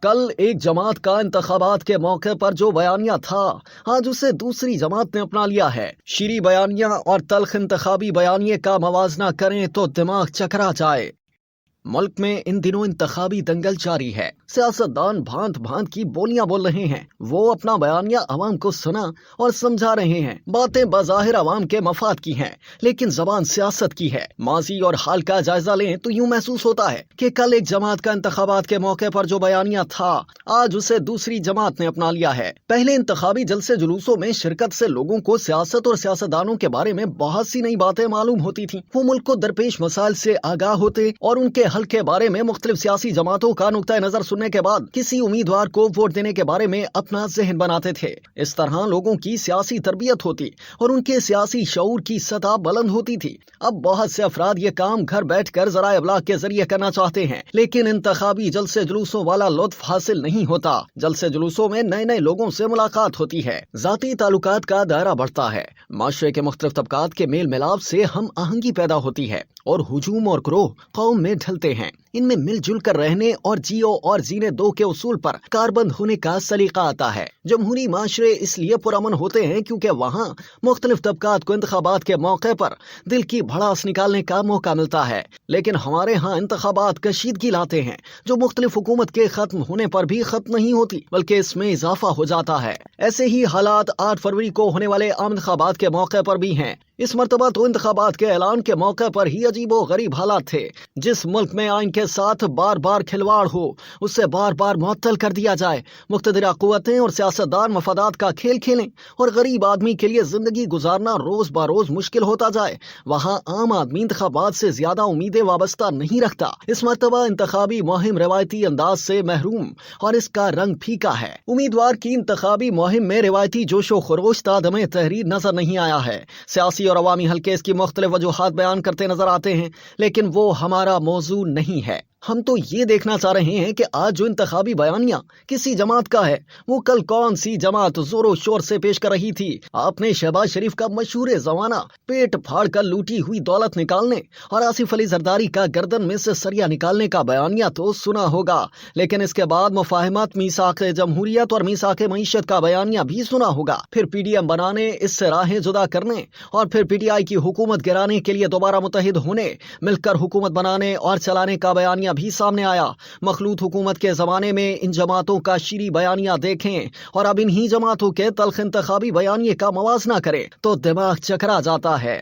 کل ایک جماعت کا انتخابات کے موقع پر جو بیانیہ تھا، آج اسے دوسری جماعت نے اپنا لیا ہے۔ شیریں بیانیہ اور تلخ انتخابی بیانیے کا موازنہ کریں تو دماغ چکرا جائے۔ ملک میں ان دنوں انتخابی دنگل جاری ہے۔ سیاستدان بھانت بھانت کی بولیاں بول رہے ہیں۔ وہ اپنا بیانیہ عوام کو سنا اور سمجھا رہے ہیں۔ باتیں بظاہر عوام کے مفاد کی ہیں، لیکن زبان سیاست کی ہے۔ ماضی اور حال کا جائزہ لیں تو یوں محسوس ہوتا ہے کہ کل ایک جماعت کا انتخابات کے موقع پر جو بیانیہ تھا، آج اسے دوسری جماعت نے اپنا لیا ہے۔ پہلے انتخابی جلسے جلوسوں میں شرکت سے لوگوں کو سیاست اور سیاستدانوں کے بارے میں بہت سی نئی باتیں معلوم ہوتی تھیں۔ وہ ملک کو درپیش مسائل سے آگاہ ہوتے اور ان کے حل کے بارے میں مختلف سیاسی جماعتوں کا نقطہ نظر سننے کے بعد کسی امیدوار کو ووٹ دینے کے بارے میں اپنا ذہن بناتے تھے۔ اس طرح لوگوں کی سیاسی تربیت ہوتی اور ان کے سیاسی شعور کی سطح بلند ہوتی تھی۔ اب بہت سے افراد یہ کام گھر بیٹھ کر ذرائع ابلاغ کے ذریعے کرنا چاہتے ہیں، لیکن انتخابی جلسے جلوسوں والا لطف حاصل نہیں ہوتا۔ جلسے جلوسوں میں نئے نئے لوگوں سے ملاقات ہوتی ہے، ذاتی تعلقات کا دائرہ بڑھتا ہے، معاشرے کے مختلف طبقات کے میل ملاپ سے ہم آہنگی پیدا ہوتی ہے اور ہجوم اور گروہ قوم میں ڈھلتے ہیں۔ ان میں مل جل کر رہنے اور جیو اور جینے دو کے اصول پر کاربند ہونے کا سلیقہ آتا ہے۔ جمہوری معاشرے اس لیے پرامن ہوتے ہیں کیونکہ وہاں مختلف طبقات کو انتخابات کے موقع پر دل کی بھڑاس نکالنے کا موقع ملتا ہے، لیکن ہمارے ہاں انتخابات کشیدگی لاتے ہیں جو مختلف حکومت کے ختم ہونے پر بھی ختم نہیں ہوتی، بلکہ اس میں اضافہ ہو جاتا ہے۔ ایسے ہی حالات 8 فروری کو ہونے والے عام انتخابات کے موقع پر بھی ہیں۔ اس مرتبہ تو انتخابات کے اعلان کے موقع پر ہی عجیب و غریب حالات تھے۔ جس ملک میں آئین کے ساتھ بار بار کھلواڑ ہو، اسے بار بار معطل کر دیا جائے، مقتدرہ قوتیں اور سیاستدان مفادات کا کھیل کھیلیں اور غریب آدمی کے لیے زندگی گزارنا روز بروز مشکل ہوتا جائے، وہاں عام آدمی انتخابات سے زیادہ امیدیں وابستہ نہیں رکھتا۔ اس مرتبہ انتخابی مہم روایتی انداز سے محروم اور اس کا رنگ پھیکا ہے۔ امیدوار کی انتخابی مہم میں روایتی جوش و خروش تا دم تحریر نظر نہیں آیا ہے۔ سیاسی اور عوامی حلقے اس کی مختلف وجوہات بیان کرتے نظر آتے ہیں، لیکن وہ ہمارا موضوع نہیں ہے۔ ہم تو یہ دیکھنا چاہ رہے ہیں کہ آج جو انتخابی بیانیہ کسی جماعت کا ہے، وہ کل کون سی جماعت زور و شور سے پیش کر رہی تھی۔ آپ نے شہباز شریف کا مشہور زمانہ پیٹ پھاڑ کر لوٹی ہوئی دولت نکالنے اور آصف علی زرداری کا گردن میں سے سریا نکالنے کا بیانیہ تو سنا ہوگا، لیکن اس کے بعد مفاہمت، میثاق جمہوریت اور میثاق معیشت کا بیانیہ بھی سنا ہوگا۔ پھر پی ڈی ایم بنانے، اس سے راہیں جدا کرنے اور پھر پی ٹی آئی کی حکومت گرانے کے لیے دوبارہ متحد ہونے، مل کر حکومت بنانے اور چلانے کا بیانیہ بھی سامنے آیا۔ مخلوط حکومت کے زمانے میں ان جماعتوں کا شیریں بیانیہ دیکھیں اور اب انہی جماعتوں کے تلخ انتخابی بیانیے کا موازنہ کریں تو دماغ چکرا جاتا ہے۔